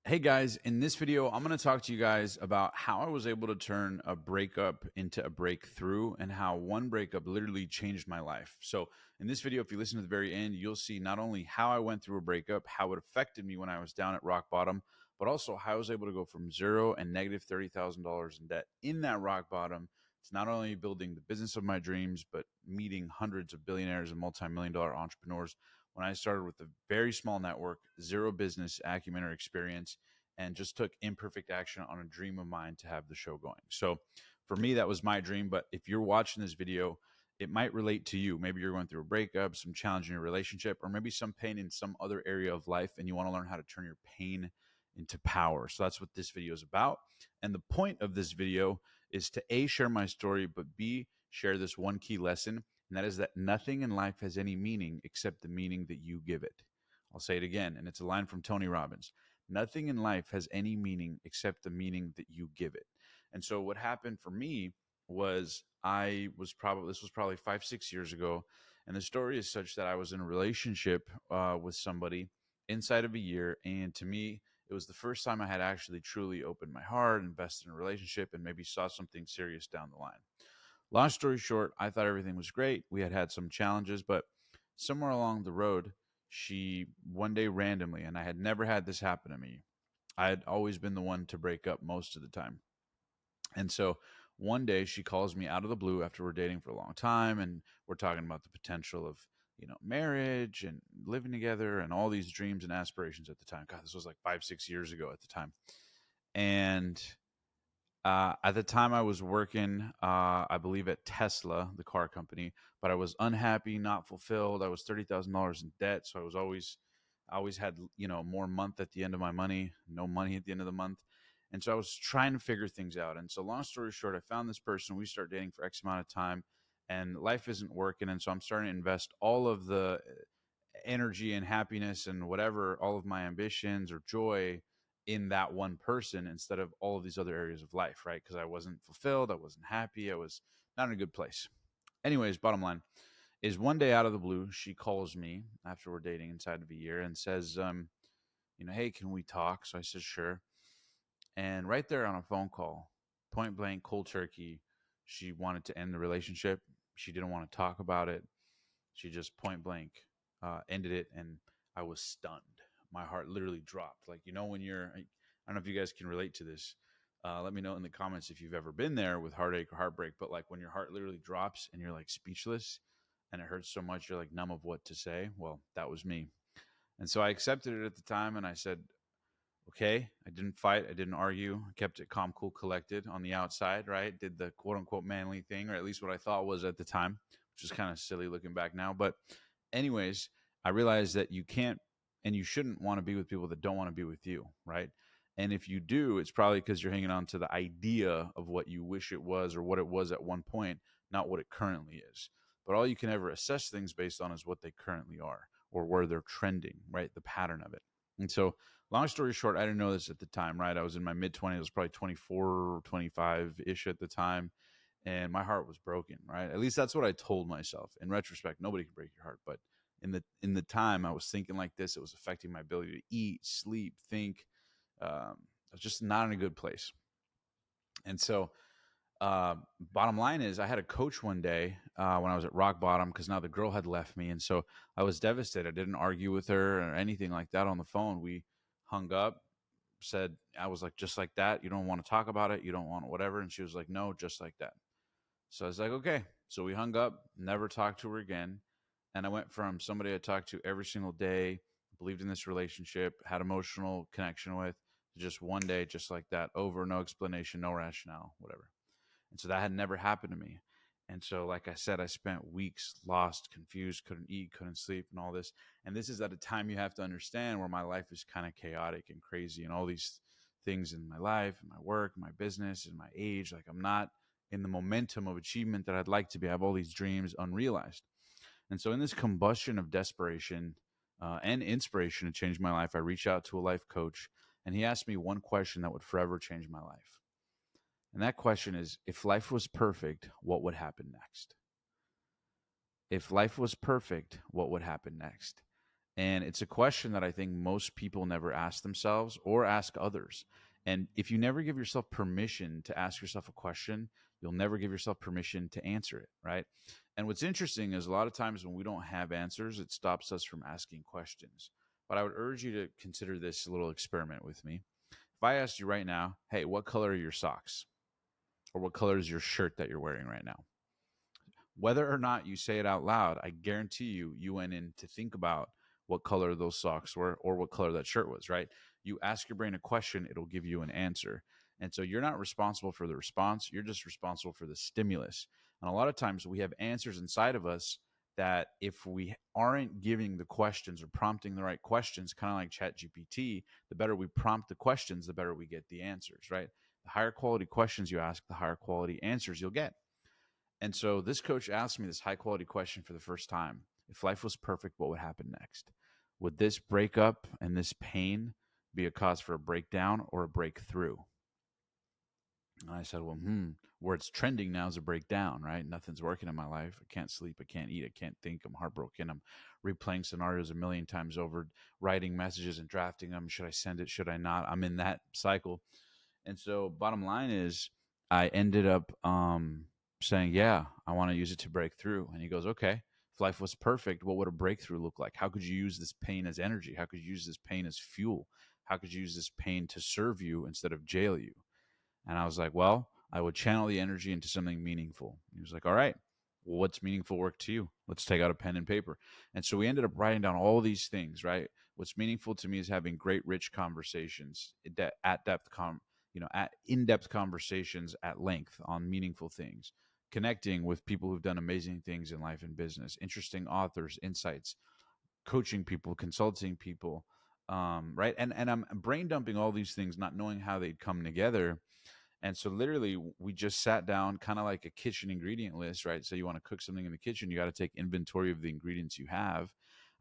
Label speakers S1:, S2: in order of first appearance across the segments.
S1: Hey guys, in this video, I'm going to talk to you guys about how I was able to turn a breakup into a breakthrough and how one breakup literally changed my life. So, in this video, if you listen to the very end, you'll see not only how I went through a breakup, how it affected me when I was down at rock bottom, but also how I was able to go from zero and negative $30,000 in debt in that rock bottom to not only building the business of my dreams, but meeting hundreds of billionaires and multi-million dollar entrepreneurs when I started with a very small network, zero business acumen or experience, and just took imperfect action on a dream of mine to have the show going. So for me, that was my dream. But if you're watching this video, it might relate to you. Maybe you're going through a breakup, some challenge in your relationship, or maybe some pain in some other area of life, and you want to learn how to turn your pain into power. So that's what this video is about. And the point of this video is to A, share my story, but B, share this one key lesson, and that is that nothing in life has any meaning except the meaning that you give it. I'll say it again, and it's a line from Tony Robbins. Nothing in life has any meaning except the meaning that you give it. And so what happened for me was this was probably 5, 6 years ago. And the story is such that I was in a relationship with somebody inside of a year. And to me, it was the first time I had actually truly opened my heart, invested in a relationship, and maybe saw something serious down the line. Long story short, I thought everything was great. We had had some challenges, but somewhere along the road, she one day randomly, and I had never had this happen to me. I had always been the one to break up most of the time. And so one day she calls me out of the blue after we're dating for a long time and we're talking about the potential of, marriage and living together and all these dreams and aspirations at the time. God, this was like 5, 6 years ago at the time. And at the time, I was working, I believe, at Tesla, the car company, but I was unhappy, not fulfilled. I was $30,000 in debt, so I always had more month at the end of my money, no money at the end of the month, and so I was trying to figure things out. And so, long story short, I found this person. We started dating for X amount of time, and life isn't working, and so I'm starting to invest all of the energy and happiness and whatever, all of my ambitions or joy in that one person instead of all of these other areas of life, right? Because I wasn't fulfilled, I wasn't happy, I was not in a good place. Anyways, bottom line is one day out of the blue, she calls me after we're dating inside of a year and says, hey, can we talk? So I said, sure. And right there on a phone call, point blank, cold turkey, she wanted to end the relationship. She didn't want to talk about it. She just point blank ended it, and I was stunned. My heart literally dropped. Like, when I don't know if you guys can relate to this. Let me know in the comments if you've ever been there with heartache or heartbreak, but like when your heart literally drops and you're like speechless and it hurts so much, you're like numb of what to say. Well, that was me. And so I accepted it at the time and I said, okay, I didn't fight. I didn't argue. I kept it calm, cool, collected on the outside, right? Did the quote unquote manly thing, or at least what I thought was at the time, which is kind of silly looking back now. But, anyways, I realized that you can't and you shouldn't want to be with people that don't want to be with you, right? And if you do, it's probably because you're hanging on to the idea of what you wish it was or what it was at one point, not what it currently is. But all you can ever assess things based on is what they currently are or where they're trending, right? The pattern of it. And so, long story short, I didn't know this at the time, right? I was in my mid 20s, I was probably 24 or 25 ish at the time. And my heart was broken, right? At least that's what I told myself. In retrospect, nobody can break your heart. But in the time, I was thinking like this. It was affecting my ability to eat, sleep, think. I was just not in a good place. And so, bottom line is, I had a coach one day when I was at rock bottom because now the girl had left me, and so I was devastated. I didn't argue with her or anything like that on the phone. We hung up. Said I was like, just like that. You don't want to talk about it. You don't want whatever. And she was like, no, just like that. So I was like, okay. So we hung up. Never talked to her again. And I went from somebody I talked to every single day, believed in this relationship, had emotional connection with, to just one day, just like that, over, no explanation, no rationale, whatever. And so that had never happened to me. And so, like I said, I spent weeks lost, confused, couldn't eat, couldn't sleep, and all this. And this is at a time you have to understand where my life is kind of chaotic and crazy, and all these things in my life, and my work, and my business, and my age. Like, I'm not in the momentum of achievement that I'd like to be. I have all these dreams unrealized. And so, in this combustion of desperation and inspiration to change my life, I reached out to a life coach, and he asked me one question that would forever change my life. And that question is, if life was perfect, what would happen next? If life was perfect, what would happen next? And it's a question that I think most people never ask themselves or ask others. And if you never give yourself permission to ask yourself a question, you'll never give yourself permission to answer it, right? And what's interesting is a lot of times when we don't have answers, it stops us from asking questions. But I would urge you to consider this little experiment with me. If I asked you right now, hey, what color are your socks? Or what color is your shirt that you're wearing right now? Whether or not you say it out loud, I guarantee you went in to think about what color those socks were or what color that shirt was, right? You ask your brain a question, it'll give you an answer. And so you're not responsible for the response, you're just responsible for the stimulus. And a lot of times we have answers inside of us that if we aren't giving the questions or prompting the right questions, kind of like ChatGPT, the better we prompt the questions, the better we get the answers, right? The higher quality questions you ask, the higher quality answers you'll get. And so this coach asked me this high quality question for the first time. If life was perfect, what would happen next? Would this breakup and this pain be a cause for a breakdown or a breakthrough? And I said, well, where it's trending now is a breakdown, right? Nothing's working in my life. I can't sleep. I can't eat. I can't think. I'm heartbroken. I'm replaying scenarios a million times over, writing messages and drafting them. Should I send it? Should I not? I'm in that cycle. And so, bottom line is, I ended up saying, yeah, I want to use it to break through. And he goes, okay, if life was perfect, what would a breakthrough look like? How could you use this pain as energy? How could you use this pain as fuel? How could you use this pain to serve you instead of jail you? And I was like, well, I would channel the energy into something meaningful. He was like, all right, well, what's meaningful work to you? Let's take out a pen and paper. And so we ended up writing down all these things, right? What's meaningful to me is having great, rich conversations at depth, at in-depth conversations at length on meaningful things, connecting with people who've done amazing things in life and business, interesting authors, insights, coaching people, consulting people, right? And I'm brain dumping all these things, not knowing how they'd come together. And so literally we just sat down kind of like a kitchen ingredient list, right? So you want to cook something in the kitchen, you got to take inventory of the ingredients you have.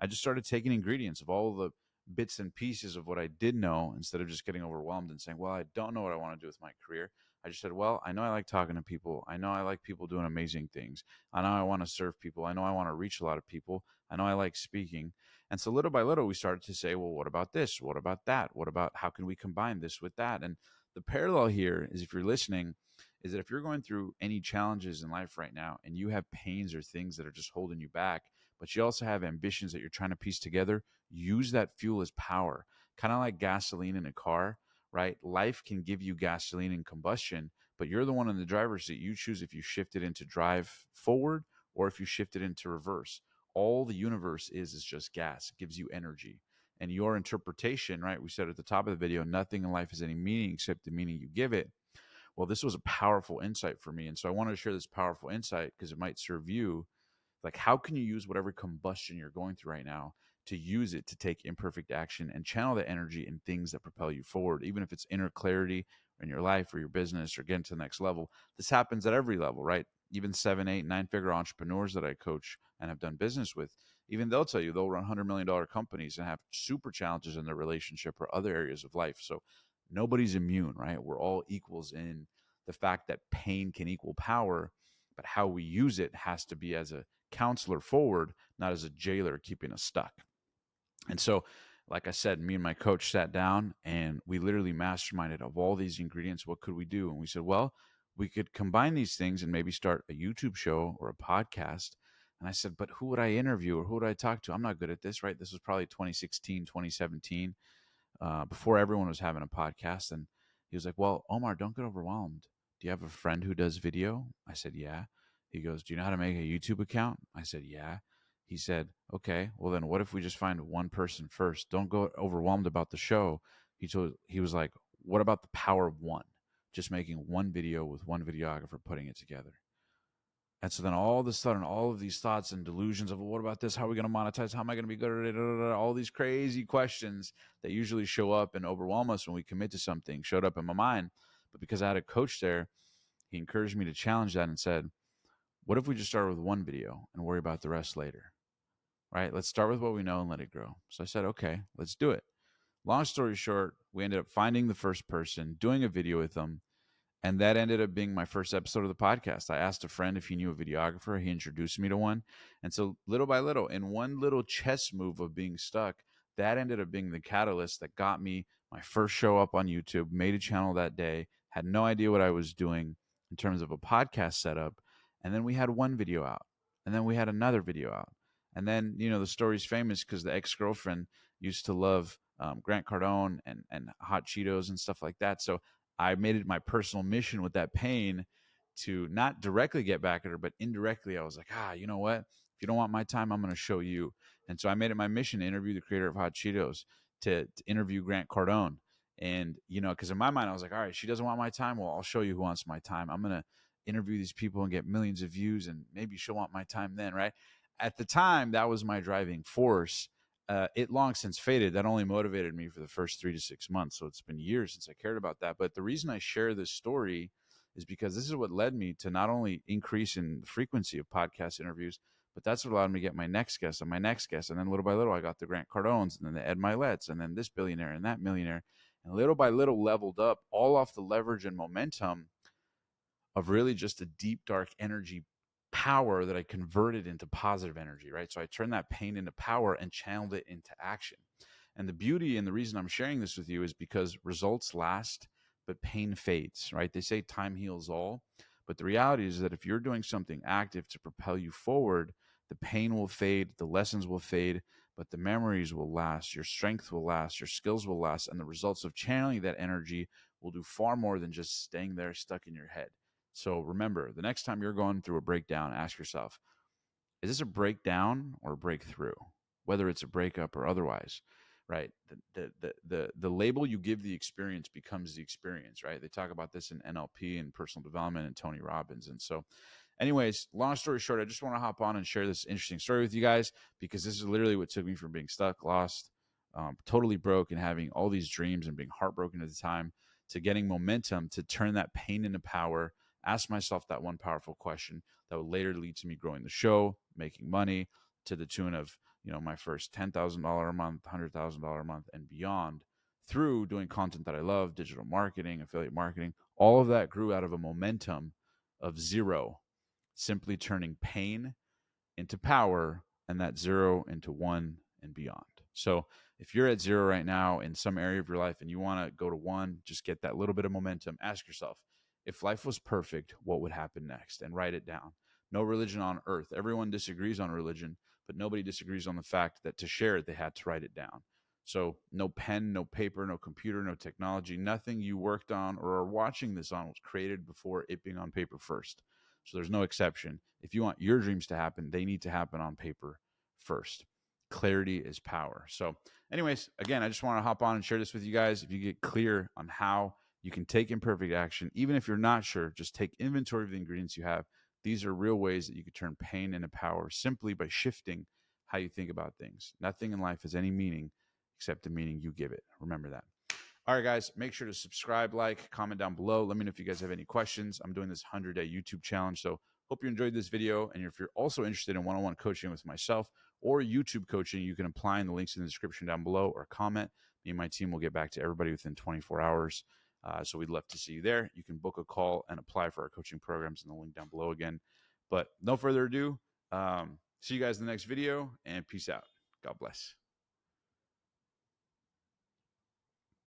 S1: I just started taking ingredients of all the bits and pieces of what I did know instead of just getting overwhelmed and saying, well, I don't know what I want to do with my career. I just said, well, I know I like talking to people. I know I like people doing amazing things. I know I want to serve people. I know I want to reach a lot of people. I know I like speaking. And so little by little, we started to say, well, what about this? What about that? What about how can we combine this with that? And the parallel here is, if you're listening, is that if you're going through any challenges in life right now and you have pains or things that are just holding you back, but you also have ambitions that you're trying to piece together, use that fuel as power. Kind of like gasoline in a car, right? Life can give you gasoline and combustion, but you're the one in the driver's seat. You choose if you shift it into drive forward or if you shift it into reverse. All the universe is just gas. It gives you energy. And your interpretation, right? We said at the top of the video, nothing in life has any meaning except the meaning you give it. Well, this was a powerful insight for me. And so I wanted to share this powerful insight because it might serve you. Like, how can you use whatever combustion you're going through right now to use it to take imperfect action and channel the energy in things that propel you forward, even if it's inner clarity in your life or your business or getting to the next level? This happens at every level, right? Even 7, 8, 9-figure entrepreneurs that I coach and have done business with, even they'll tell you they'll run $100 million companies and have super challenges in their relationship or other areas of life. So nobody's immune, right? We're all equals in the fact that pain can equal power, but how we use it has to be as a counselor forward, not as a jailer keeping us stuck. And so, like I said, me and my coach sat down and we literally masterminded of all these ingredients. What could we do? And we said, well, we could combine these things and maybe start a YouTube show or a podcast. And I said, but who would I interview or who would I talk to? I'm not good at this, right? This was probably 2016, 2017, before everyone was having a podcast. And he was like, well, Omar, don't get overwhelmed. Do you have a friend who does video? I said, yeah. He goes, do you know how to make a YouTube account? I said, yeah. He said, okay, well then what if we just find one person first? Don't go overwhelmed about the show. He was like, what about the power of one? Just making one video with one videographer putting it together. And so then all of a sudden, all of these thoughts and delusions of, well, what about this? How are we going to monetize? How am I going to be good at it? All these crazy questions that usually show up and overwhelm us when we commit to something showed up in my mind. But because I had a coach there, he encouraged me to challenge that and said, what if we just start with one video and worry about the rest later? Right? Let's start with what we know and let it grow. So I said, okay, let's do it. Long story short, we ended up finding the first person, doing a video with them, And that ended up being my first episode of the podcast. I asked a friend if he knew a videographer. He introduced me to one. And so little by little, in one little chess move of being stuck, that ended up being the catalyst that got me my first show up on YouTube, made a channel that day, had no idea what I was doing in terms of a podcast setup. And then we had one video out. And then we had another video out. And then, the story's famous because the ex-girlfriend used to love Grant Cardone and hot Cheetos and stuff like that. So I made it my personal mission with that pain to not directly get back at her, but indirectly, I was like, you know what? If you don't want my time, I'm going to show you. And so I made it my mission to interview the creator of Hot Cheetos, to interview Grant Cardone. And, because in my mind, I was like, all right, she doesn't want my time. Well, I'll show you who wants my time. I'm going to interview these people and get millions of views, and maybe she'll want my time then, right? At the time, that was my driving force. It long since faded. That only motivated me for the first 3 to 6 months. So it's been years since I cared about that. But the reason I share this story is because this is what led me to not only increase in the frequency of podcast interviews, but that's what allowed me to get my next guest and my next guest. And then little by little, I got the Grant Cardones, and then the Ed Milet's, and then this billionaire and that millionaire. And little by little leveled up, all off the leverage and momentum of really just a deep, dark energy power that I converted into positive energy, right? So I turned that pain into power and channeled it into action. And the beauty and the reason I'm sharing this with you is because results last, but pain fades, right? They say time heals all. But the reality is that if you're doing something active to propel you forward, the pain will fade, the lessons will fade, but the memories will last, your strength will last, your skills will last, and the results of channeling that energy will do far more than just staying there stuck in your head. So remember, the next time you're going through a breakdown, ask yourself, is this a breakdown or a breakthrough? Whether it's a breakup or otherwise, right? The label you give the experience becomes the experience, right? They talk about this in NLP and personal development and Tony Robbins. And so anyways, long story short, I just want to hop on and share this interesting story with you guys, because this is literally what took me from being stuck, lost, totally broke, and having all these dreams and being heartbroken at the time, to getting momentum to turn that pain into power. Ask myself that one powerful question that would later lead to me growing the show, making money to the tune of, my first $10,000 a month, $100,000 a month, and beyond, through doing content that I love, digital marketing, affiliate marketing. All of that grew out of a momentum of zero, simply turning pain into power, and that zero into one and beyond. So if you're at zero right now in some area of your life and you want to go to one, just get that little bit of momentum. Ask yourself, if life was perfect, what would happen next? And write it down. No religion on earth. Everyone disagrees on religion, but nobody disagrees on the fact that to share it, they had to write it down. So no pen, no paper, no computer, no technology, nothing you worked on or are watching this on was created before it being on paper first. So there's no exception. If you want your dreams to happen, they need to happen on paper first. Clarity is power. So anyways, again, I just want to hop on and share this with you guys. If you get clear on how you can take imperfect action, even if you're not sure, just take inventory of the ingredients you have. These are real ways that you can turn pain into power simply by shifting how you think about things. Nothing in life has any meaning except the meaning you give it. Remember that. All right, guys, make sure to subscribe, like, comment down below. Let me know if you guys have any questions. I'm doing this 100-day YouTube challenge, so hope you enjoyed this video. And if you're also interested in one-on-one coaching with myself or YouTube coaching, you can apply in the links in the description down below or comment. Me and my team will get back to everybody within 24 hours. So we'd love to see you there. You can book a call and apply for our coaching programs in the link down below again. But no further ado, see you guys in the next video, and peace out. God bless.